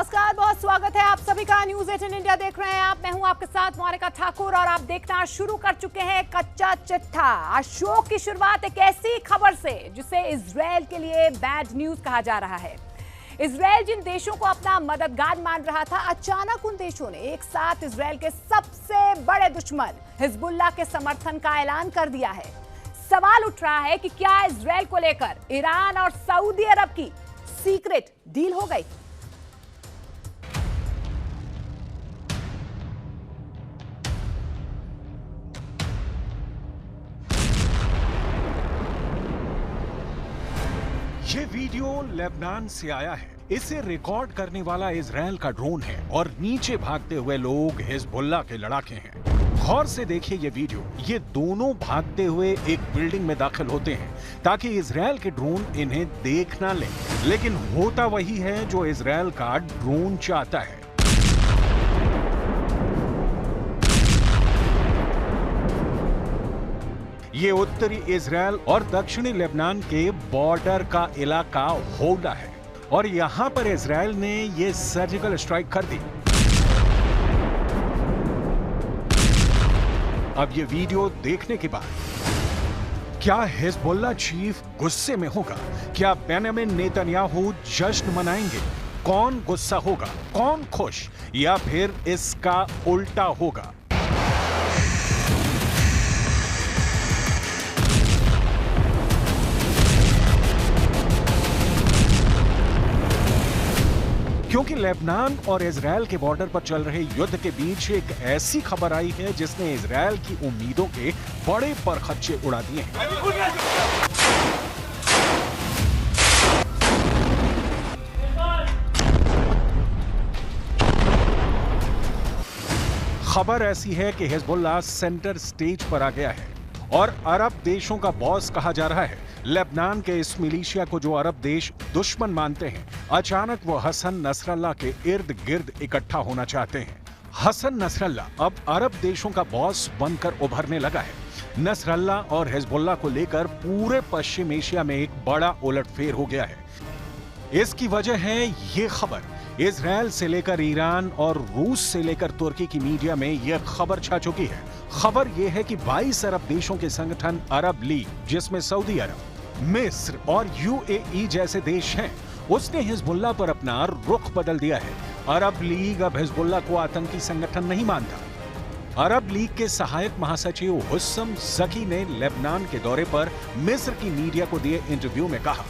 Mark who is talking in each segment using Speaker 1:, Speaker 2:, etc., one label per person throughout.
Speaker 1: नमस्कार, बहुत स्वागत है आप सभी का। न्यूज़ 18 इंडिया देख रहे हैं आप। मैं हूं आपके साथ मोनिका ठाकुर और आप देखना शुरू कर चुके हैं कच्चा चिट्ठा। आज शो की शुरुआत एक ऐसी खबर से जिसे इजरायल के लिए बैड न्यूज कहा जा रहा है। इजरायल जिन देशों को अपना मददगार मान रहा था, अचानक उन देशों ने एक साथ इजरायल के सबसे बड़े दुश्मन हिजबुल्लाह के समर्थन का ऐलान कर दिया है। सवाल उठ रहा है कि क्या इजरायल को लेकर ईरान और सऊदी अरब की सीक्रेट डील हो गई?
Speaker 2: ये वीडियो लेबनान से आया है। इसे रिकॉर्ड करने वाला इजरायल का ड्रोन है और नीचे भागते हुए लोग हिजबुल्लाह के लड़ाके हैं। गौर से देखिए ये वीडियो। ये दोनों भागते हुए एक बिल्डिंग में दाखिल होते हैं ताकि इजरायल के ड्रोन इन्हें देख ना लें, लेकिन होता वही है जो इजरायल का ड्रोन चाहता है। ये उत्तरी इजरायल और दक्षिणी लेबनान के बॉर्डर का इलाका होल्डा है और यहां पर इजरायल ने ये सर्जिकल स्ट्राइक कर दी। अब ये वीडियो देखने के बाद क्या हिजबुल्लाह चीफ गुस्से में होगा? क्या बेंजामिन नेतन्याहू जश्न मनाएंगे? कौन गुस्सा होगा, कौन खुश, या फिर इसका उल्टा होगा? क्योंकि लेबनान और इजरायल के बॉर्डर पर चल रहे युद्ध के बीच एक ऐसी खबर आई है जिसने इजरायल की उम्मीदों के बड़े परखच्चे उड़ा दिए हैं। खबर ऐसी है कि हिजबुल्लाह सेंटर स्टेज पर आ गया है और अरब देशों का बॉस कहा जा रहा है। लेबनान के इस मिलिशिया को जो अरब देश दुश्मन मानते हैं, अचानक वो हसन नसरल्लाह के इर्द गिर्द इकट्ठा होना चाहते हैं। हसन नसरल्लाह अब अरब देशों का बॉस बनकर उभरने लगा है। नसरल्लाह और हिजबुल्लाह को लेकर पूरे पश्चिम एशिया में एक बड़ा उलटफेर हो गया है। इसकी वजह है ये खबर। इजरायल से लेकर ईरान और रूस से लेकर तुर्की की मीडिया में यह खबर छा चुकी है। खबर यह है कि 22 अरब देशों के संगठन अरब लीग, जिसमें सऊदी अरब, मिस्र और यूएई जैसे देश हैं, उसने हिजबुल्लाह पर अपना रुख बदल दिया है। अरब लीग अब हिजबुल्लाह को आतंकी संगठन नहीं मानता। अरब लीग के सहायक महासचिव हुस्सम जकी ने लेबनान के दौरे पर मिस्र की मीडिया को दिए इंटरव्यू में कहा,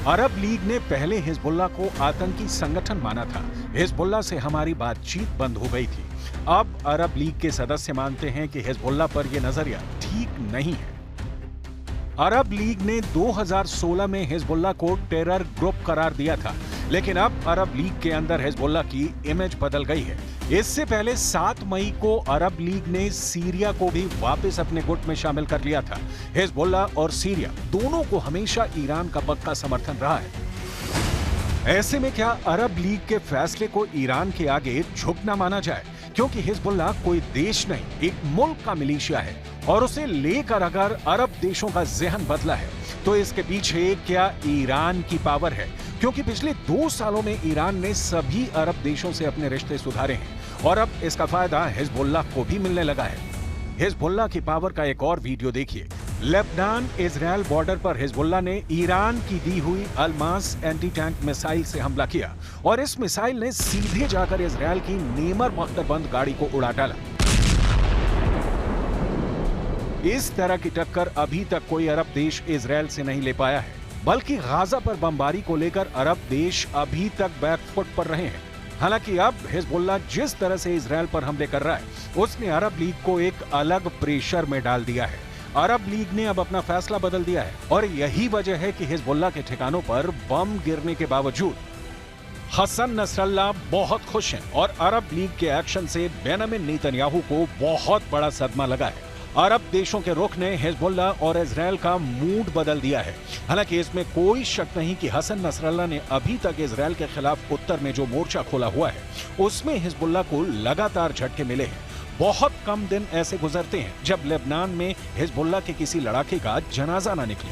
Speaker 2: अरब लीग ने पहले हिजबुल्लाह को आतंकी संगठन माना था। हिजबुल्लाह से हमारी बातचीत बंद हो गई थी। अब अरब लीग के सदस्य मानते हैं कि हिजबुल्लाह पर यह नजरिया ठीक नहीं है। अरब लीग ने 2016 में हिजबुल्लाह को टेरर ग्रुप करार दिया था, लेकिन अब अरब लीग के अंदर हिजबुल्लाह की इमेज बदल गई है। इससे पहले 7 मई को अरब लीग ने सीरिया को भी वापस अपने गुट में शामिल कर लिया था। हिजबुल्लाह और सीरिया दोनों को हमेशा ईरान का पक्का समर्थन रहा है। ऐसे में क्या अरब लीग के फैसले को ईरान के आगे झुकना माना जाए? क्योंकि हिजबुल्लाह कोई देश नहीं, एक मुल्क का मिलिशिया है और उसे लेकर अगर अरब देशों का ज़हन बदला है तो इसके पीछे क्या ईरान की पावर है? क्योंकि पिछले 2 सालों में ईरान ने सभी अरब देशों से अपने रिश्ते सुधारे हैं और अब इसका फायदा हिजबुल्लाह को भी मिलने लगा है। हिजबुल्लाह की पावर का एक और वीडियो देखिए। लेबनान इजरायल बॉर्डर पर हिजबुल्लाह ने ईरान की दी हुई अल्मास एंटी टैंक मिसाइल से हमला किया और इस मिसाइल ने सीधे जाकर इजरायल की नेमर बख्तरबंद गाड़ी को उड़ा डाला। इस तरह की टक्कर अभी तक कोई अरब देश इजरायल से नहीं ले पाया है, बल्कि गाजा पर बमबारी को लेकर अरब देश अभी तक बैकफुट पर रहे हैं। हालांकि अब हिजबुल्लाह जिस तरह से इजरायल पर हमले कर रहा है, उसने अरब लीग को एक अलग प्रेशर में डाल दिया है। अरब लीग ने अब अपना फैसला बदल दिया है और यही वजह है कि हिजबुल्लाह के ठिकानों पर बम गिरने के बावजूद हसन नसरल्लाह बहुत खुश हैं और अरब लीग के एक्शन से बेंजामिन नेतन्याहू को बहुत बड़ा सदमा लगा है। अरब देशों के रुख ने हिजबुल्लाह और इजरायल का मूड बदल दिया है। हालांकि इसमें कोई शक नहीं कि हसन नसरल्लाह ने अभी तक इजरायल के खिलाफ उत्तर में जो मोर्चा खोला हुआ है, उसमें हिजबुल्लाह को लगातार झटके मिले हैं। बहुत कम दिन ऐसे गुजरते हैं जब लेबनान में हिजबुल्लाह के किसी लड़ाके का जनाजा ना निकले।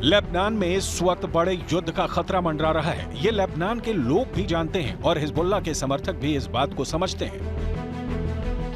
Speaker 2: लेबनान में इस वक्त बड़े युद्ध का खतरा मंडरा रहा है। ये लेबनान के लोग भी जानते हैं और हिजबुल्लाह के समर्थक भी इस बात को समझते हैं।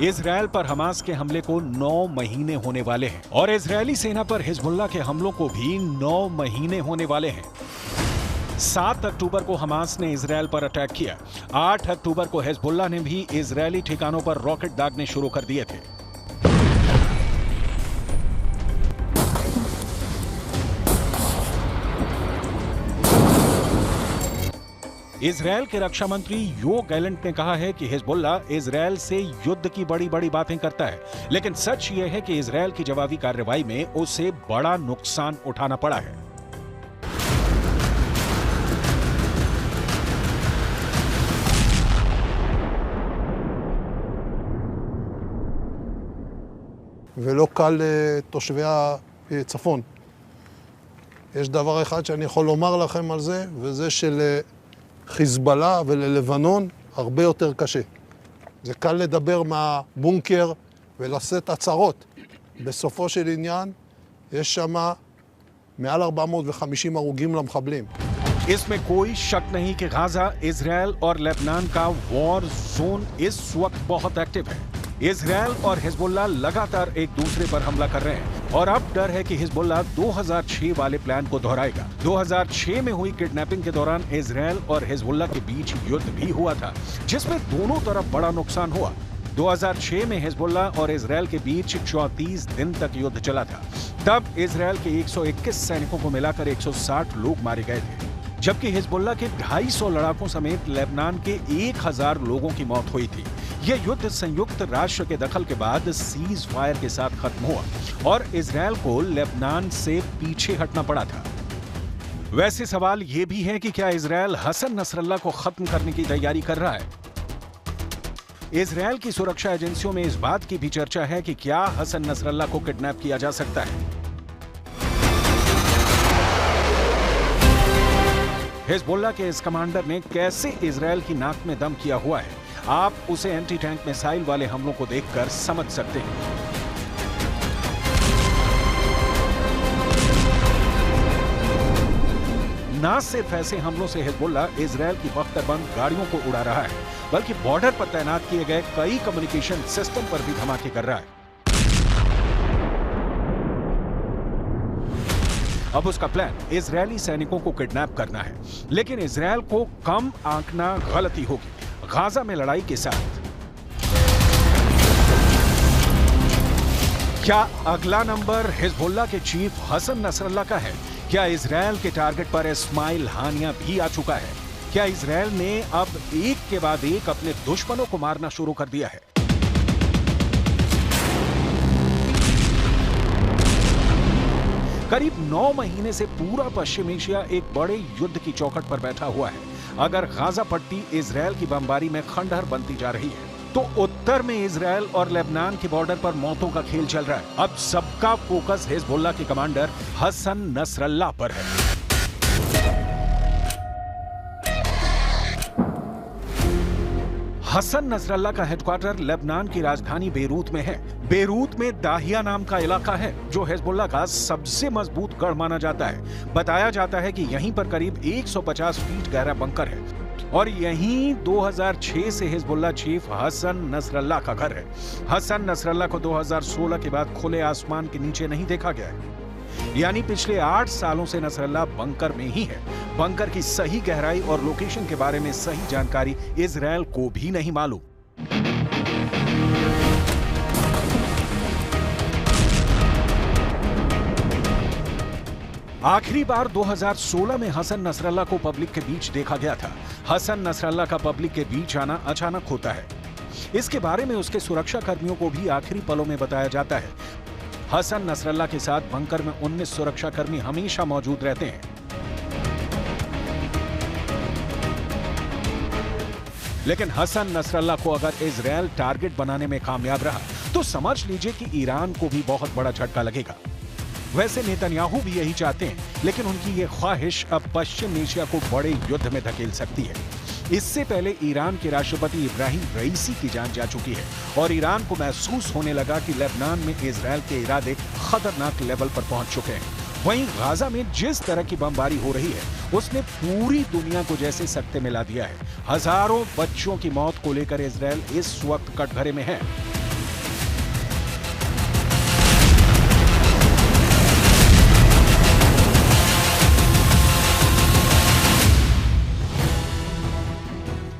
Speaker 2: इजराइल पर हमास के हमले को 9 महीने होने वाले हैं और इजरायली सेना पर हिजबुल्लाह के हमलों को भी 9 महीने होने वाले हैं। 7 अक्टूबर को हमास ने इजराइल पर अटैक किया। 8 अक्टूबर को हिजबुल्लाह ने भी इजरायली ठिकानों पर रॉकेट दागने शुरू कर दिए थे। इजरायल के रक्षा मंत्री यो गैलेंट ने कहा है कि हिजबुल्लाह इजरायल से युद्ध की बड़ी बड़ी बातें करता है, लेकिन सच यह है कि इजरायल की जवाबी कार्रवाई में उसे बड़ा नुकसान उठाना पड़ा है।
Speaker 3: ולא קל לתושבי הצפון. יש דבר אחד שאני יכול לומר לכם על זה, וזה שלחיזבאללה וללבנון הרבה יותר קשה. זה קל לדבר מהבונקר ולשאת הצהרות. בסופו של עניין יש שם מעל 450 הרוגים למחבלים.
Speaker 2: इसमें कोई शक नहीं कि गाजा, इजरायल और लेबनान का वॉर जोन इस वक्त बहुत एक्टिव है। इजरायल और हिजबुल्लाह लगातार एक दूसरे पर हमला कर रहे हैं और अब डर है कि हिजबुल्लाह 2006 वाले प्लान को दोहराएगा। 2006 में हुई किडनैपिंग के दौरान इजरायल और हिजबुल्लाह के बीच युद्ध भी हुआ था, जिसमें दोनों तरफ बड़ा नुकसान हुआ। 2006 में हिजबुल्लाह और इजरायल के बीच 34 दिन तक युद्ध चला था। तब इजरायल के 121 सैनिकों को मिलाकर 160 लोग मारे गए थे, जबकि हिजबुल्लाह के 250 लड़ाकों समेत लेबनान के 1000 लोगों की मौत हुई थी। यह युद्ध संयुक्त राष्ट्र के दखल के बाद सीज फायर के साथ खत्म हुआ और इजरायल को लेबनान से पीछे हटना पड़ा था। वैसे सवाल यह भी है कि क्या इजरायल हसन नसरल्लाह को खत्म करने की तैयारी कर रहा है? इजरायल की सुरक्षा एजेंसियों में इस बात की भी चर्चा है कि क्या हसन नसरल्लाह को किडनैप किया जा सकता है। हिजबुल्लाह के इस कमांडर ने कैसे इजरायल की नाक में दम किया हुआ है, आप उसे एंटी टैंक मिसाइल वाले हमलों को देखकर समझ सकते हैं। न सिर्फ ऐसे हमलों से हिजबुल्लाह इजरायल की बख्तरबंद गाड़ियों को उड़ा रहा है, बल्कि बॉर्डर पर तैनात किए गए कई कम्युनिकेशन सिस्टम पर भी धमाके कर रहा है। अब उसका प्लान इजरायली सैनिकों को किडनैप करना है, लेकिन इजरायल को कम आंकना गलती होगी। गाजा में लड़ाई के साथ क्या अगला नंबर हिजबुल्लाह के चीफ हसन नसरल्लाह का है? क्या इजरायल के टारगेट पर इस्माइल हानिया भी आ चुका है? क्या इजरायल ने अब एक के बाद एक अपने दुश्मनों को मारना शुरू कर दिया है? करीब 9 महीने से पूरा पश्चिम एशिया एक बड़े युद्ध की चौखट पर बैठा हुआ है। अगर गाजा पट्टी इजरायल की बमबारी में खंडहर बनती जा रही है, तो उत्तर में इजरायल और लेबनान के बॉर्डर पर मौतों का खेल चल रहा है। अब सबका फोकस हिजबुल्लाह के कमांडर हसन नसरल्लाह पर है। हसन नसरल्लाह का हेडक्वार्टर लेबनान की राजधानी बेरूत में है। बेरूत में दाहिया नाम का इलाका है, जो हिजबुल्लाह का सबसे मजबूत गढ़ माना जाता है। बताया जाता है कि यहीं पर करीब 150 फीट गहरा बंकर है और यहीं 2006 से हिजबुल्लाह चीफ हसन नसरल्लाह का घर है। हसन नसरल्लाह को 2016 के बाद खुले आसमान के नीचे नहीं देखा गया है, यानी पिछले 8 सालों से नसरल्लाह बंकर में ही है। बंकर की सही गहराई और लोकेशन के बारे में सही जानकारी इजरायल को भी नहीं मालूम। आखिरी बार 2016 में हसन नसरल्लाह को पब्लिक के बीच देखा गया था। हसन नसरल्लाह का पब्लिक के बीच आना अचानक होता है। इसके बारे में उसके सुरक्षा कर्मियों को भी आखिरी पलों में बताया जाता है। हसन नसरल्ला के साथ बंकर में 19 सुरक्षाकर्मी हमेशा मौजूद रहते हैं। लेकिन हसन नसरल्ला को अगर इजरायल टारगेट बनाने में कामयाब रहा तो समझ लीजिए कि ईरान को भी बहुत बड़ा झटका लगेगा। वैसे नेतन्याहू भी यही चाहते हैं, लेकिन उनकी ये ख्वाहिश अब पश्चिम एशिया को बड़े युद्ध में धकेल सकती है। इससे पहले ईरान के राष्ट्रपति इब्राहिम रईसी की जान जा चुकी है और ईरान को महसूस होने लगा कि लेबनान में इजरायल के इरादे खतरनाक लेवल पर पहुंच चुके हैं। वहीं गाजा में जिस तरह की बमबारी हो रही है उसने पूरी दुनिया को जैसे सकते में ला दिया है। हजारों बच्चों की मौत को लेकर इजरायल इस वक्त कटघरे में है।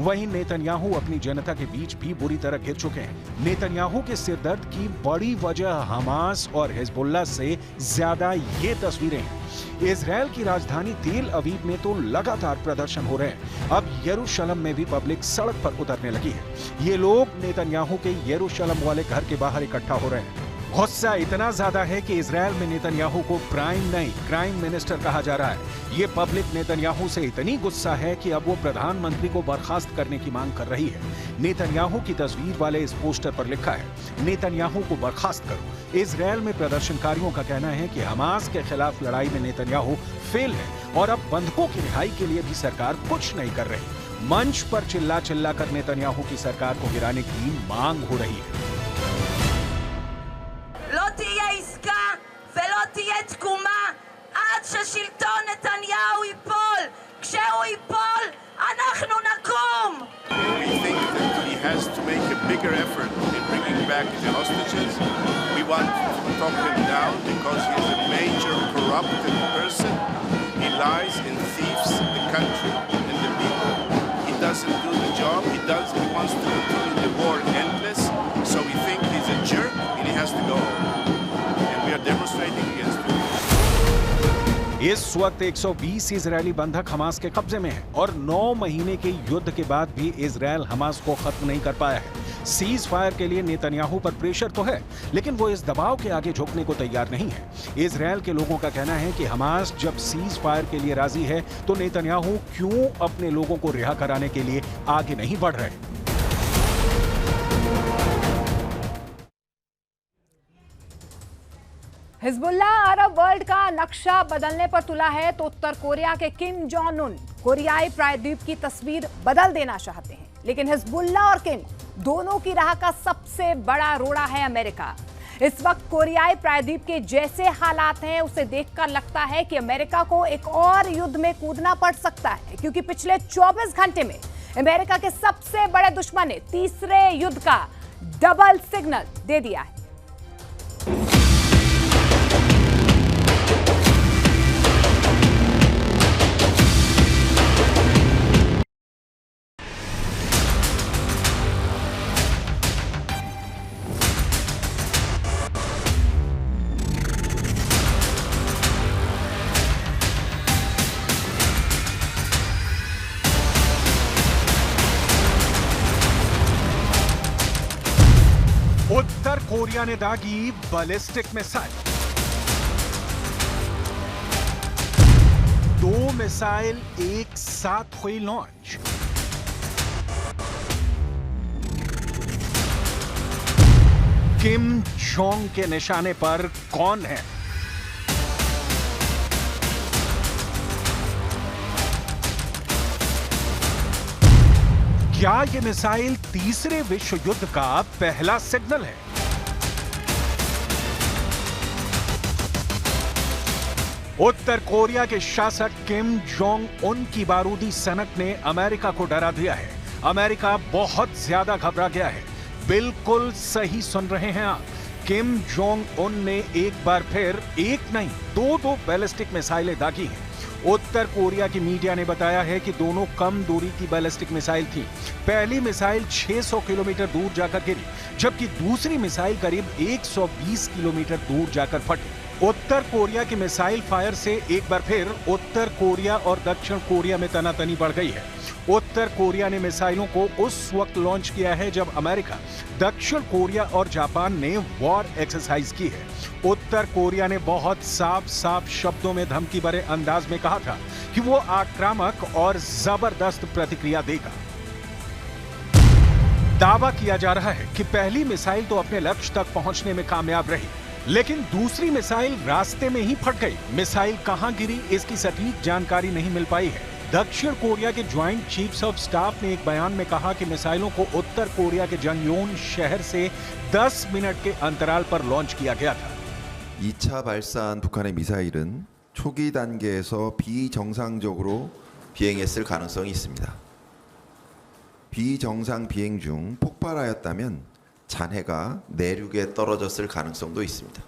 Speaker 2: वहीं नेतन्याहू अपनी जनता के बीच भी बुरी तरह घिर चुके हैं। नेतन्याहू के सिरदर्द की बड़ी वजह हमास और हिजबुल्लाह से ज्यादा ये तस्वीरें हैं। इजरायल की राजधानी तेल अवीव में तो लगातार प्रदर्शन हो रहे हैं। अब यरूशलेम में भी पब्लिक सड़क पर उतरने लगी है। ये लोग नेतन्याहू के यरूशलेम वाले घर के बाहर इकट्ठा हो रहे हैं। गुस्सा इतना ज्यादा है कि इजरायल में नेतन्याहू को प्राइम नहीं क्राइम मिनिस्टर कहा जा रहा है। ये पब्लिक नेतन्याहू से इतनी गुस्सा है कि अब वो प्रधानमंत्री को बर्खास्त करने की मांग कर रही है। नेतन्याहू की तस्वीर वाले इस पोस्टर पर लिखा है, नेतन्याहू को बर्खास्त करो। इजरायल में प्रदर्शनकारियों का कहना है कि हमास के खिलाफ लड़ाई में नेतन्याहू फेल है और अब बंधकों की रिहाई के लिए भी सरकार कुछ नहीं कर रही। मंच पर चिल्ला चिल्ला कर नेतन्याहू की सरकार को गिराने की मांग हो रही है।
Speaker 4: לא תהיה עסקה ולא תהיה תקומה עד ששלטון נתניהו ייפול. כשהוא ייפול, אנחנו נקום.
Speaker 5: We think that he has to make a bigger effort in bringing back the hostages. We want to talk him down because he is a major corrupted person. He lies and thieves the country and the people. He doesn't do the job. He wants to continue the war endless. So we think he's a jerk and he has to go home. And we are demonstrating against him.
Speaker 2: इस वक्त 120 Israeli बंधक Hamas के कब्जे में हैं और 9 महीने के युद्ध के बाद भी इजरायल हमास को खत्म नहीं कर पाया है। सीज फायर के लिए नेतन्याहू पर प्रेशर तो है, लेकिन वो इस दबाव के आगे झुकने को तैयार नहीं है। इजरायल के लोगों का कहना है कि हमास जब सीज फायर के लिए राजी है तो नेतन्याहू क्यों अपने लोगों को रिहा कराने के लिए आगे नहीं बढ़ रहे।
Speaker 1: हिजबुल्ला अरब वर्ल्ड का नक्शा बदलने पर तुला है तो उत्तर कोरिया के किम जोंग उन कोरियाई प्रायद्वीप की तस्वीर बदल देना चाहते हैं। लेकिन हिजबुल्ला और किम दोनों की राह का सबसे बड़ा रोड़ा है अमेरिका। इस वक्त कोरियाई प्रायद्वीप के जैसे हालात हैं उसे देखकर लगता है कि अमेरिका को एक और युद्ध में कूदना पड़ सकता है, क्योंकि पिछले 24 घंटे में अमेरिका के सबसे बड़े दुश्मन ने तीसरे युद्ध का डबल सिग्नल दे दिया है।
Speaker 2: उत्तर कोरिया ने दागी बैलिस्टिक मिसाइल। 2 मिसाइल एक साथ हुई लॉन्च। किम जोंग के निशाने पर कौन है? क्या ये मिसाइल तीसरे विश्व युद्ध का पहला सिग्नल है? उत्तर कोरिया के शासक किम जोंग उन की बारूदी सनक ने अमेरिका को डरा दिया है। अमेरिका बहुत ज्यादा घबरा गया है। बिल्कुल सही सुन रहे हैं आप। किम जोंग उन ने एक बार फिर एक नहीं दो बैलिस्टिक मिसाइलें दागी हैं। उत्तर कोरिया की मीडिया ने बताया है कि दोनों कम दूरी की बैलिस्टिक मिसाइल थी। पहली मिसाइल 600 किलोमीटर दूर जाकर गिरी, जबकि दूसरी मिसाइल करीब 120 किलोमीटर दूर जाकर फटी। उत्तर कोरिया की मिसाइल फायर से एक बार फिर उत्तर कोरिया और दक्षिण कोरिया में तनातनी बढ़ गई है। उत्तर कोरिया ने मिसाइलों को उस वक्त लॉन्च किया है जब अमेरिका, दक्षिण कोरिया और जापान ने वॉर एक्सरसाइज की है। उत्तर कोरिया ने बहुत साफ शब्दों में धमकी भरे अंदाज में कहा था कि वो आक्रामक और जबरदस्त प्रतिक्रिया देगा। दावा किया जा रहा है कि पहली मिसाइल तो अपने लक्ष्य तक पहुंचने में कामयाब रही, लेकिन दूसरी मिसाइल रास्ते में ही फट गई। मिसाइल कहां गिरी इसकी सटीक जानकारी नहीं मिल पाई है। दक्षिण कोरिया के ज्वाइंट चीफ्स ऑफ स्टाफ ने एक बयान में कहा कि मिसाइलों को उत्तर कोरिया के जंगयोन शहर से 10 मिनट के अंतराल पर लॉन्च किया गया था।
Speaker 6: 2차 발사한 북한의 미사일은 초기 단계에서 비정상적으로 비행했을 가능성이 있습니다. 비정상 비행 중 폭발하였다면 잔해가 내륙에 떨어졌을 가능성도 있습니다.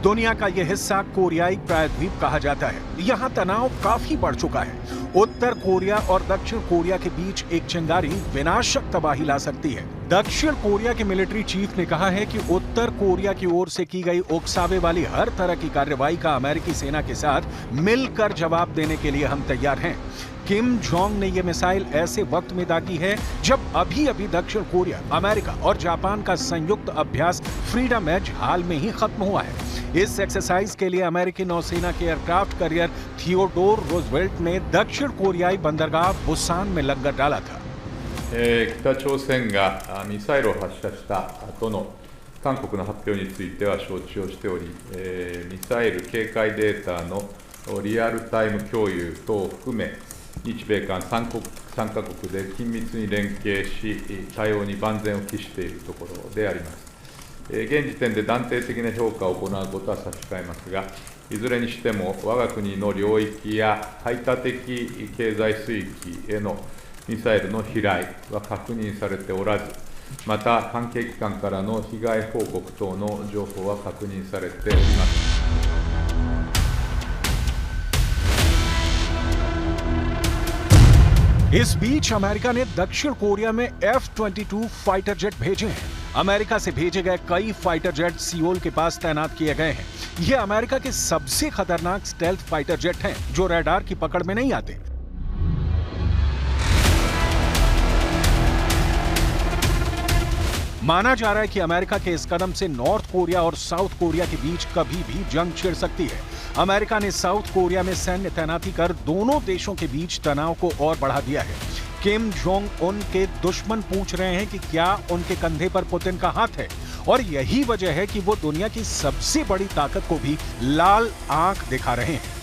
Speaker 2: दुनिया का यह हिस्सा कोरियाई प्रायद्वीप कहा जाता है। यहाँ तनाव काफी बढ़ चुका है। उत्तर कोरिया और दक्षिण कोरिया के बीच एक चिंगारी विनाशक तबाही ला सकती है। दक्षिण कोरिया के मिलिट्री चीफ ने कहा है कि उत्तर कोरिया की ओर से की गई उकसावे वाली हर तरह की कार्रवाई का अमेरिकी सेना के साथ मिलकर जवाब देने के लिए हम तैयार हैं। किम जोंग ने यह मिसाइल ऐसे वक्त में दागी है जब अभी दक्षिण कोरिया, अमेरिका और जापान का संयुक्त अभ्यास फ्रीडम एज हाल में ही खत्म हुआ है। इस एक्सरसाइज के लिए अमेरिकी नौसेना के एयरक्राफ्ट कैरियर थियोडोर रूजवेल्ट ने दक्षिण कोरियाई बंदरगाह बुसान में लंगर डाला था।
Speaker 7: 北朝鮮がミサイルを発射した後の韓国の発表については承知をしており、ミサイル警戒データのリアルタイム共有等を含め、日米韓3カ国で緊密に連携し、対応に万全を期しているところであります。現時点で断定的な評価を行うことは差し控えますが、いずれにしても我が国の領域や排他的経済水域へのミサイルの飛来は確認されておらず、また関係機関からの被害報告等の情報は確認されております。
Speaker 2: इस बीच अमेरिका ने दक्षिण कोरिया में F-22 फाइटर जेट भेजे हैं। अमेरिका से भेजे गए कई फाइटर जेट सियोल के पास तैनात किए गए हैं। ये अमेरिका के सबसे खतरनाक स्टेल्थ फाइटर जेट हैं, जो रडार की पकड़ में नहीं आते। माना जा रहा है कि अमेरिका के इस कदम से नॉर्थ कोरिया और साउथ कोरिया के बीच कभी भी जंग छिड़ सकती है। अमेरिका ने साउथ कोरिया में सैन्य तैनाती कर दोनों देशों के बीच तनाव को और बढ़ा दिया है। किम जोंग उन के दुश्मन पूछ रहे हैं कि क्या उनके कंधे पर पुतिन का हाथ है, और यही वजह है कि वो दुनिया की सबसे बड़ी ताकत को भी लाल आंख दिखा रहे हैं।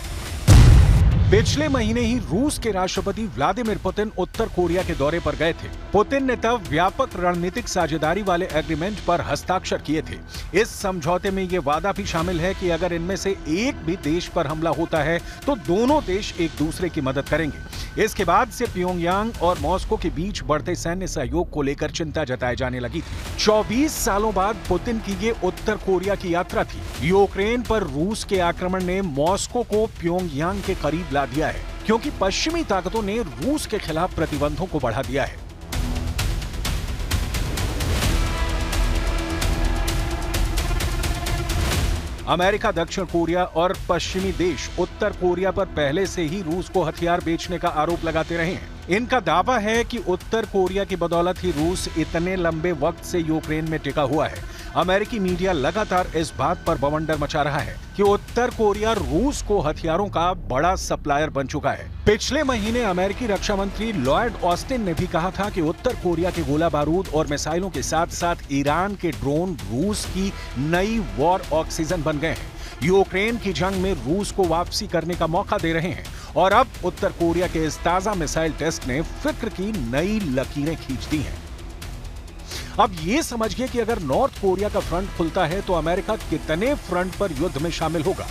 Speaker 2: पिछले महीने ही रूस के राष्ट्रपति व्लादिमीर पुतिन उत्तर कोरिया के दौरे पर गए थे। पुतिन ने तब व्यापक रणनीतिक साझेदारी वाले एग्रीमेंट पर हस्ताक्षर किए थे। इस समझौते में यह वादा भी शामिल है कि अगर इनमें से एक भी देश पर हमला होता है तो दोनों देश एक दूसरे की मदद करेंगे। इसके बाद से प्योंगयांग और मॉस्को के बीच बढ़ते सैन्य सहयोग को लेकर चिंता जताई जाने लगी थी। 24 सालों बाद पुतिन की ये उत्तर कोरिया की यात्रा थी। यूक्रेन पर रूस के आक्रमण ने मॉस्को को प्योंगयांग के करीब ला दिया है, क्योंकि पश्चिमी ताकतों ने रूस के खिलाफ प्रतिबंधों को बढ़ा दिया है। अमेरिका, दक्षिण कोरिया और पश्चिमी देश उत्तर कोरिया पर पहले से ही रूस को हथियार बेचने का आरोप लगाते रहे हैं। इनका दावा है कि उत्तर कोरिया की बदौलत ही रूस इतने लंबे वक्त से यूक्रेन में टिका हुआ है। अमेरिकी मीडिया लगातार इस बात पर बवंडर मचा रहा है कि उत्तर कोरिया रूस को हथियारों का बड़ा सप्लायर बन चुका है। पिछले महीने अमेरिकी रक्षा मंत्री लॉयड ऑस्टिन ने भी कहा था कि उत्तर कोरिया के गोला बारूद और मिसाइलों के साथ साथ ईरान के ड्रोन रूस की नई वॉर ऑक्सीजन बन गए हैं। यूक्रेन की जंग में रूस को वापसी करने का मौका दे रहे हैं, और अब उत्तर कोरिया के इस ताजा मिसाइल टेस्ट ने फिक्र की नई लकीरें खींच दी हैं। अब ये समझिए कि अगर नॉर्थ कोरिया का फ्रंट खुलता है तो अमेरिका कितने फ्रंट पर युद्ध में शामिल होगा।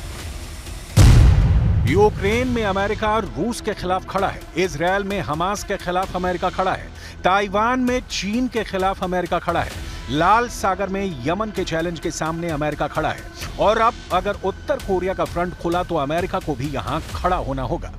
Speaker 2: यूक्रेन में अमेरिका रूस के खिलाफ खड़ा है, इजरायल में हमास के खिलाफ अमेरिका खड़ा है, ताइवान में चीन के खिलाफ अमेरिका खड़ा है, लाल सागर में यमन के चैलेंज के सामने अमेरिका खड़ा है, और अब अगर उत्तर कोरिया का फ्रंट खुला तो अमेरिका को भी यहां खड़ा होना होगा।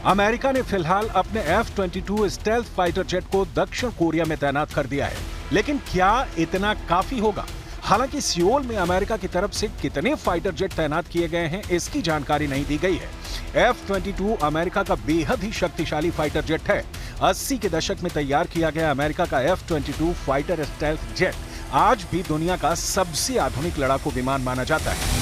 Speaker 2: अमेरिका ने फिलहाल अपने F-22 स्टेल्थ फाइटर जेट को दक्षिण कोरिया में तैनात कर दिया है, लेकिन क्या इतना काफी होगा? हालांकि सियोल में अमेरिका की तरफ से कितने फाइटर जेट तैनात किए गए हैं, इसकी जानकारी नहीं दी गई है। F-22 अमेरिका का बेहद ही शक्तिशाली फाइटर जेट है। 80 के दशक में तैयार किया गया अमेरिका का F-22 फाइटर स्टेल्थ जेट आज भी दुनिया का सबसे आधुनिक लड़ाकू विमान माना जाता है।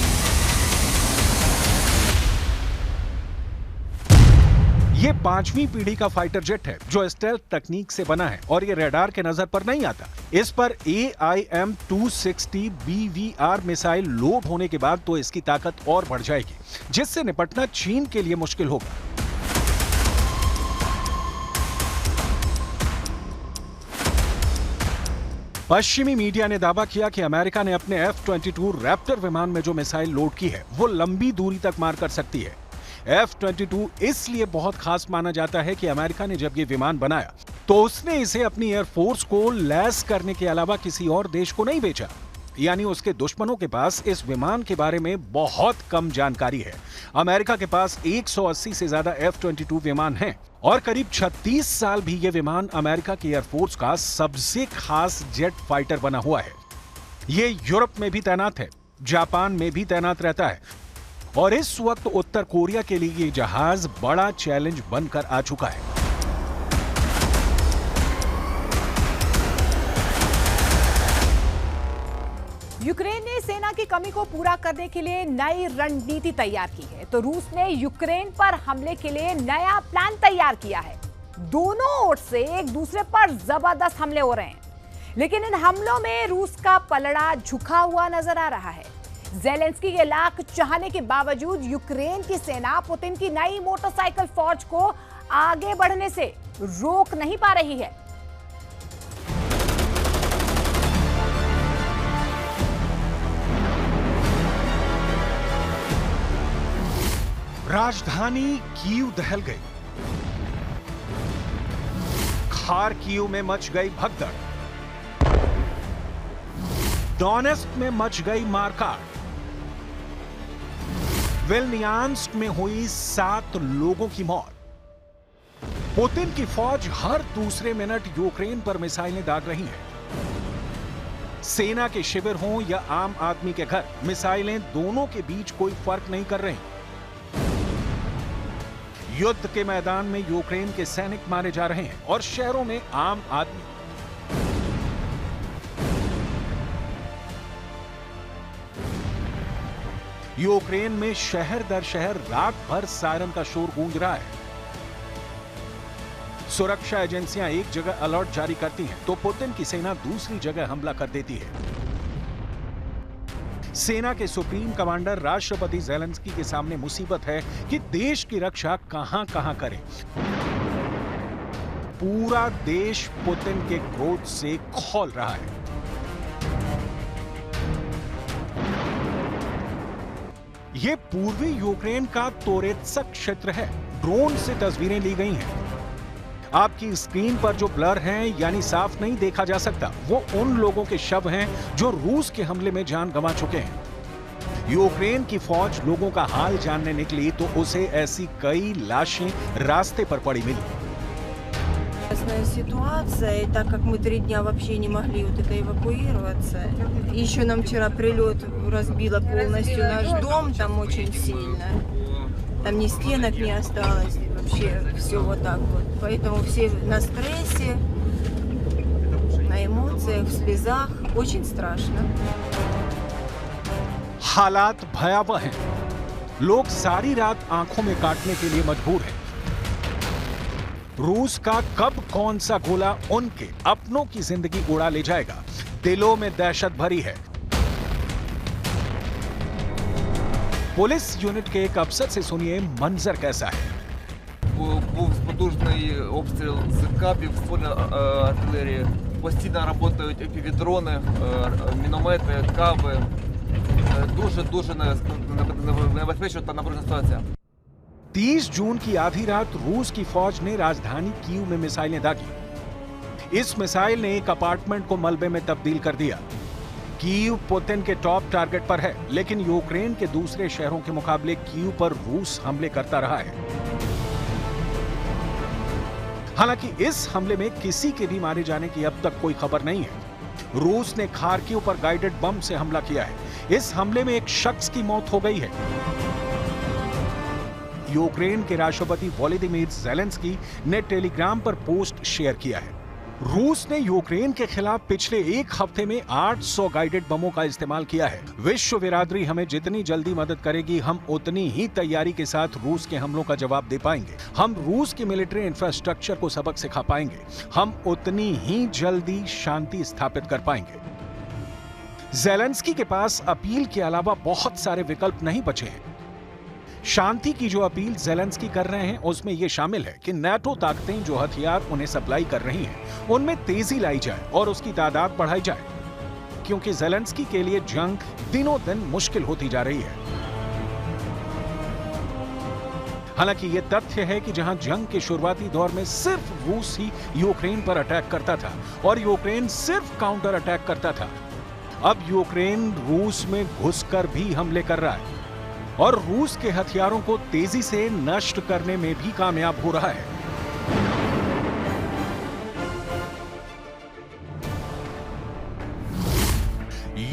Speaker 2: ये 5वीं पीढ़ी का फाइटर जेट है जो स्टेल्थ तकनीक से बना है और ये रडार के नजर पर नहीं आता। इस पर AIM-260 BVR मिसाइल लोड होने के बाद तो इसकी ताकत और बढ़ जाएगी, जिससे निपटना चीन के लिए मुश्किल होगा। पश्चिमी मीडिया ने दावा किया कि अमेरिका ने अपने F-22 रैप्टर विमान में जो मिसाइल लोड की है वो लंबी दूरी तक मार कर सकती है। F-22 इसलिए बहुत खास माना जाता है कि अमेरिका ने जब ये विमान बनाया तो उसने इसे अपनी एयरफोर्स को लैस करने के अलावा किसी और देश को नहीं बेचा, यानी उसके दुश्मनों के पास इस विमान के बारे में बहुत कम जानकारी है। अमेरिका के पास 180 से ज्यादा F-22 विमान हैं और करीब 36 साल भी ये विमान अमेरिका की एयरफोर्स का सबसे खास जेट फाइटर बना हुआ है। ये यूरोप में भी तैनात है, जापान में भी तैनात रहता है और इस वक्त उत्तर कोरिया के लिए ये जहाज बड़ा चैलेंज बनकर आ चुका है।
Speaker 1: यूक्रेन ने सेना की कमी को पूरा करने के लिए नई रणनीति तैयार की है, तो रूस ने यूक्रेन पर हमले के लिए नया प्लान तैयार किया है। दोनों ओर से एक दूसरे पर जबरदस्त हमले हो रहे हैं, लेकिन इन हमलों में रूस का पलड़ा झुका हुआ नजर आ रहा है। ज़ेलेंस्की के लाख चाहने के बावजूद यूक्रेन की सेना पुतिन की नई मोटरसाइकिल फौज को आगे बढ़ने से रोक नहीं पा रही है।
Speaker 2: राजधानी कीव दहल गई, खार्किव में मच गई भगदड़, डोनेस्क में मच गई मारकाट, विल्नियांस्क में हुई 7 लोगों की मौत। पुतिन की फौज हर दूसरे मिनट यूक्रेन पर मिसाइलें दाग रही है। सेना के शिविर हों या आम आदमी के घर, मिसाइलें दोनों के बीच कोई फर्क नहीं कर रही। युद्ध के मैदान में यूक्रेन के सैनिक मारे जा रहे हैं और शहरों में आम आदमी। यूक्रेन में शहर दर शहर रात भर सायरन का शोर गूंज रहा है। सुरक्षा एजेंसियां एक जगह अलर्ट जारी करती हैं तो पुतिन की सेना दूसरी जगह हमला कर देती है। सेना के सुप्रीम कमांडर राष्ट्रपति ज़ेलेंस्की के सामने मुसीबत है कि देश की रक्षा कहां-कहां करें। पूरा देश पुतिन के क्रोध से खौल रहा है। यह पूर्वी यूक्रेन का तोरेत्स्क क्षेत्र है। ड्रोन से तस्वीरें ली गई हैं। आपकी स्क्रीन पर जो ब्लर हैं, यानी साफ नहीं देखा जा सकता, वो उन लोगों के शव हैं जो रूस के हमले में जान गंवा चुके हैं। यूक्रेन की फौज लोगों का हाल जानने निकली तो उसे ऐसी कई लाशें रास्ते पर पड़ी मिली।
Speaker 8: Ситуация, и так как мы 3 дня вообще не могли вот это эвакуироваться, еще нам вчера прилет разбило полностью наш дом, там очень сильно, там ни стенок не осталось, вообще все вот так вот, поэтому все на стрессе, на эмоциях, в слезах, очень страшно.
Speaker 2: हालात भयावह हैं। लोग सारी रात आंखों में काटने के लिए मजबूर हैं। रूस का कब कौन सा गोला उनके अपनों की जिंदगी उड़ा ले जाएगा, दिलों में दहशत भरी है। पुलिस यूनिट के एक अफसर से सुनिए मंजर कैसा है।
Speaker 9: Був потужний обстріл з кабів, ствольної артилерії. Постійно працюють FPV-дрони, міномети, каби. Дуже небезпечна та напружена ситуація.
Speaker 2: 30 जून की आधी रात रूस की फौज ने राजधानी कीव में मिसाइलें दागी। इस मिसाइल ने एक अपार्टमेंट को मलबे में तब्दील कर दिया। कीव पुतिन के टॉप टारगेट पर है, लेकिन यूक्रेन के दूसरे शहरों के मुकाबले कीव पर रूस हमले करता रहा है। हालांकि इस हमले में किसी के भी मारे जाने की अब तक कोई खबर नहीं है। रूस ने खार्किव पर गाइडेड बम से हमला किया है। इस हमले में एक शख्स की मौत हो गई है। यूक्रेन के राष्ट्रपति वोलोदिमीर ज़ेलेंस्की ने टेलीग्राम पर पोस्ट शेयर किया है। रूस ने यूक्रेन के खिलाफ पिछले एक हफ्ते में 800 गाइडेड बमों का इस्तेमाल किया है। विश्व बिरादरी हमें जितनी जल्दी मदद करेगी, हम उतनी ही तैयारी के साथ रूस के हमलों का जवाब दे पाएंगे। हम रूस की मिलिट्री इंफ्रास्ट्रक्चर को सबक सिखा पाएंगे। हम उतनी ही जल्दी शांति स्थापित कर पाएंगे। ज़ेलेंस्की के पास अपील के अलावा बहुत सारे विकल्प नहीं बचे हैं। शांति की जो अपील ज़ेलेंस्की कर रहे हैं उसमें यह शामिल है कि नाटो ताकतें जो हथियार उन्हें सप्लाई कर रही हैं उनमें तेजी लाई जाए और उसकी तादाद बढ़ाई जाए, क्योंकि ज़ेलेंस्की के लिए जंग दिनों दिन मुश्किल होती जा रही है। हालांकि यह तथ्य है कि जहां जंग के शुरुआती दौर में सिर्फ रूस ही यूक्रेन पर अटैक करता था और यूक्रेन सिर्फ काउंटर अटैक करता था, अब यूक्रेन रूस में घुसकर भी हमले कर रहा है और रूस के हथियारों को तेजी से नष्ट करने में भी कामयाब हो रहा है।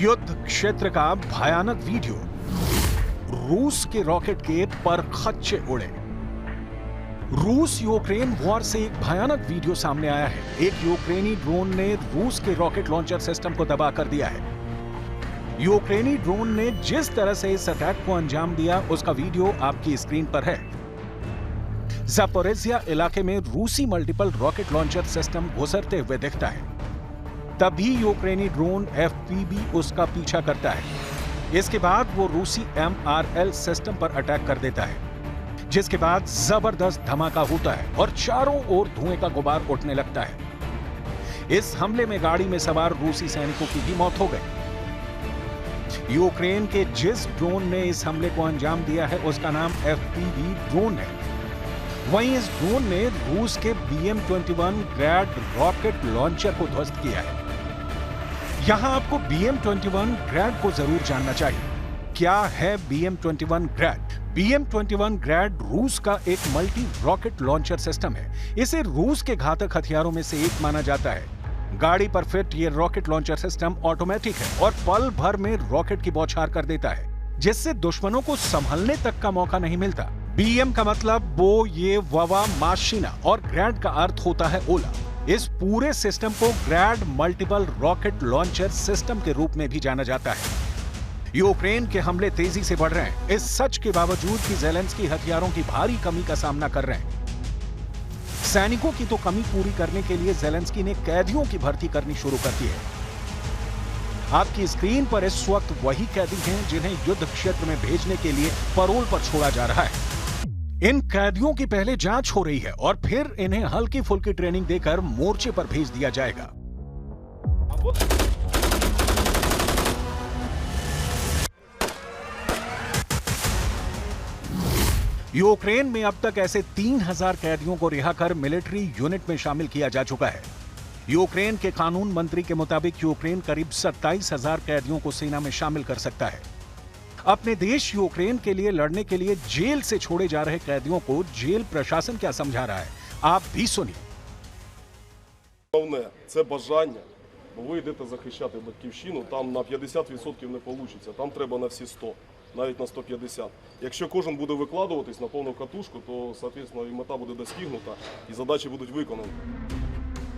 Speaker 2: युद्ध क्षेत्र का भयानक वीडियो, रूस के रॉकेट के परखच्चे उड़े। रूस यूक्रेन वॉर से एक भयानक वीडियो सामने आया है। एक यूक्रेनी ड्रोन ने रूस के रॉकेट लॉन्चर सिस्टम को तबाह कर दिया है। यूक्रेनी ड्रोन ने जिस तरह से इस अटैक को अंजाम दिया उसका वीडियो आपकी स्क्रीन पर है। ज़पोरिज़िया इलाके में रूसी मल्टीपल रॉकेट लॉन्चर सिस्टम घुसरते हुए दिखता है। तभी यूक्रेनी ड्रोन एफपीवी उसका पीछा करता है। इसके बाद वो रूसी MRL सिस्टम पर अटैक कर देता है, जिसके बाद जबरदस्त धमाका होता है और चारों ओर धुएं का गुबार उठने लगता है। इस हमले में गाड़ी में सवार रूसी सैनिकों की भी मौत हो गई। यूक्रेन के जिस ड्रोन ने इस हमले को अंजाम दिया है उसका नाम FPV ड्रोन है। वहीं इस ड्रोन ने रूस के BM-21 ग्रैड रॉकेट लॉन्चर को ध्वस्त किया है। यहां आपको BM-21 ग्रैड को जरूर जानना चाहिए। क्या है BM-21 ग्रैड? BM-21 ग्रैड रूस का एक मल्टी रॉकेट लॉन्चर सिस्टम है। इसे रूस के घातक हथियारों में से एक माना जाता है। गाड़ी पर फिट ये रॉकेट लॉन्चर सिस्टम ऑटोमेटिक है और पल भर में रॉकेट की बौछार कर देता है, जिससे दुश्मनों को संभलने तक का मौका नहीं मिलता। BM का मतलब बो, ये ववा, माशीना और ग्रैड का अर्थ होता है ओला। इस पूरे सिस्टम को ग्रैड मल्टीपल रॉकेट लॉन्चर सिस्टम के रूप में भी जाना जाता है। यूक्रेन के हमले तेजी से बढ़ रहे हैं, इस सच के बावजूद कि ज़ेलेंस्की हथियारों की भारी कमी का सामना कर रहे हैं। सैनिकों की तो कमी पूरी करने के लिए ज़ेलेंस्की ने कैदियों की भर्ती करनी शुरू कर दी है। आपकी स्क्रीन पर इस वक्त वही कैदी हैं जिन्हें युद्ध क्षेत्र में भेजने के लिए पैरोल पर छोड़ा जा रहा है। इन कैदियों की पहले जांच हो रही है और फिर इन्हें हल्की फुल्की ट्रेनिंग देकर मोर्चे पर भेज दिया जाएगा। यूक्रेन में अब तक ऐसे 3000 कैदियों को रिहा कर मिलिट्री यूनिट में शामिल किया जा चुका है। यूक्रेन के कानून मंत्री के मुताबिक यूक्रेन करीब 27,000 कैदियों को सेना में शामिल कर सकता है। अपने देश यूक्रेन के लिए लड़ने के लिए जेल से छोड़े जा रहे कैदियों को जेल प्रशासन क्या समझा रहा है, आप भी सुनिए।
Speaker 10: Головне – це бажання, бо ви йдете захищати батьківщину, там на 50% не вийде, там треба на всі 100, навіть на 150. Якщо кожен буде викладуватись на повну катушку, то, соответственно, і мета буде досягнута, і задачі будуть виконані.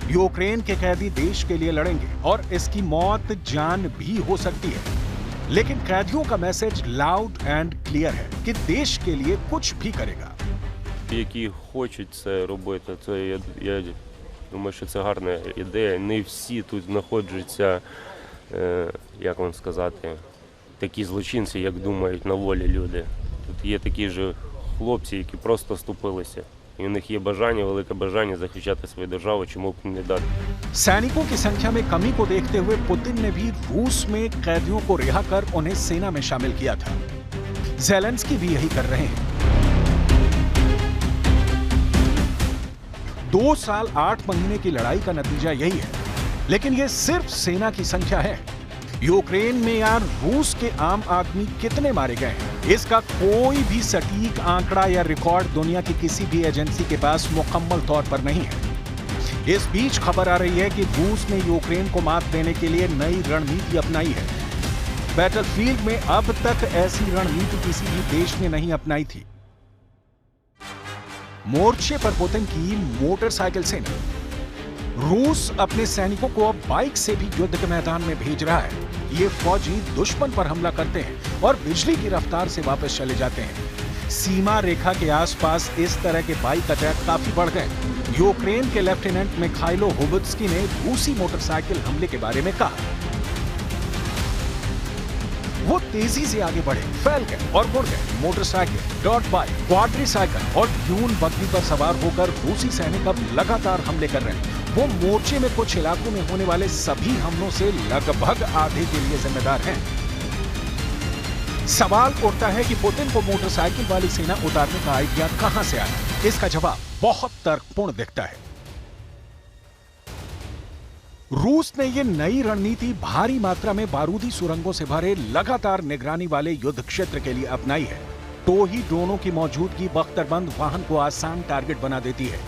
Speaker 2: यूक्रेन के कैदी देश के लिए लड़ेंगे और इसकी मौत जान भी हो सकती है, लेकिन कैदियों का मैसेज लाउड एंड क्लियर है कि देश के लिए कुछ भी करेगा।
Speaker 11: Які хочуть це робити, це я думаю, що це гарна ідея. Не всі тут знаходяться, як вам сказати, такі злочинці, як думають на волі люди. Тут є такі ж хлопці, які просто ступилися. І у них є бажання, велике бажання захищати свою державу, чому б не дати.
Speaker 2: सैनिकों की संख्या में कमी को देखते हुए पुतिन ने भी रूस में कैदियों को रिहा कर उन्हें सेना में शामिल किया था। ज़ेलेंस्की भी यही कर रहे हैं। 2 साल 8 महीने की लड़ाई का नतीजा यही है, लेकिन ये सिर्फ सेना की संख्या है। यूक्रेन में यार रूस के आम आदमी कितने मारे गए हैं, इसका कोई भी सटीक आंकड़ा या रिकॉर्ड दुनिया की किसी भी एजेंसी के पास मुकम्मल तौर पर नहीं है। इस बीच खबर आ रही है कि रूस ने यूक्रेन को मात देने के लिए नई रणनीति अपनाई है। बैटलफील्ड में अब तक ऐसी रणनीति किसी भी देश ने नहीं अपनाई थी। मोर्चे पर पुतिन की मोटरसाइकिल सेना। रूस अपने सैनिकों को अब बाइक से भी युद्ध के मैदान में भेज रहा है। ये फौजी दुश्मन पर हमला करते हैं और बिजली की रफ्तार से वापस चले जाते हैं। सीमा रेखा के आसपास इस तरह के बाइक अटैक काफी बढ़ गए। यूक्रेन के लेफ्टिनेंट मिखाइलो हुबित्स्की ने रूसी मोटरसाइकिल हमले के बारे में कहा। वो तेजी से आगे बढ़े, फैल गए और मुड़ गए। मोटरसाइकिल, डॉट बाइक, क्वाड्रीसाइकिल और ड्यून बग्गी पर सवार होकर रूसी सैनिक अब लगातार हमले कर रहे हैं। वो मोर्चे में कुछ इलाकों में होने वाले सभी हमलों से लगभग आधे के लिए जिम्मेदार हैं। सवाल उठता है कि पुतिन को मोटरसाइकिल वाली सेना उतारने का आइडिया कहां से आया? इसका जवाब बहुत तर्कपूर्ण दिखता है। रूस ने यह नई रणनीति भारी मात्रा में बारूदी सुरंगों से भरे लगातार निगरानी वाले युद्ध क्षेत्र के लिए अपनाई है। टोही ड्रोनों की मौजूदगी बख्तरबंद वाहन को आसान टारगेट बना देती है,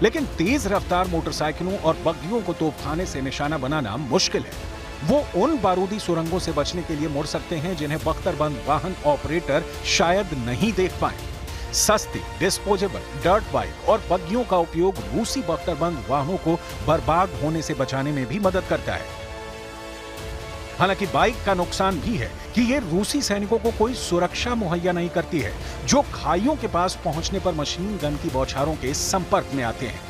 Speaker 2: लेकिन तेज रफ्तार मोटरसाइकिलों और बग्गियों को तोपखाने से निशाना बनाना मुश्किल है। वो उन बारूदी सुरंगों से बचने के लिए मुड़ सकते हैं जिन्हें बख्तरबंद वाहन ऑपरेटर शायद नहीं देख पाए। सस्ती, डिस्पोजेबल डर्ट बाइक और बग्गियों का उपयोग रूसी बख्तरबंद वाहनों को बर्बाद होने से बचाने में भी मदद करता है। हालांकि बाइक का नुकसान भी है कि ये रूसी सैनिकों को कोई सुरक्षा मुहैया नहीं करती है, जो खाइयों के पास पहुंचने पर मशीन गन की बौछारों के संपर्क में आते हैं।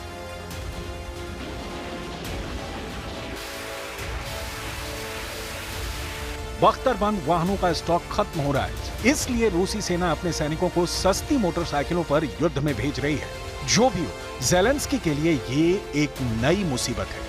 Speaker 2: बख्तरबंद वाहनों का स्टॉक खत्म हो रहा है, इसलिए रूसी सेना अपने सैनिकों को सस्ती मोटरसाइकिलों पर युद्ध में भेज रही है। जो भी हो, ज़ेलेंस्की के लिए ये एक नई मुसीबत है।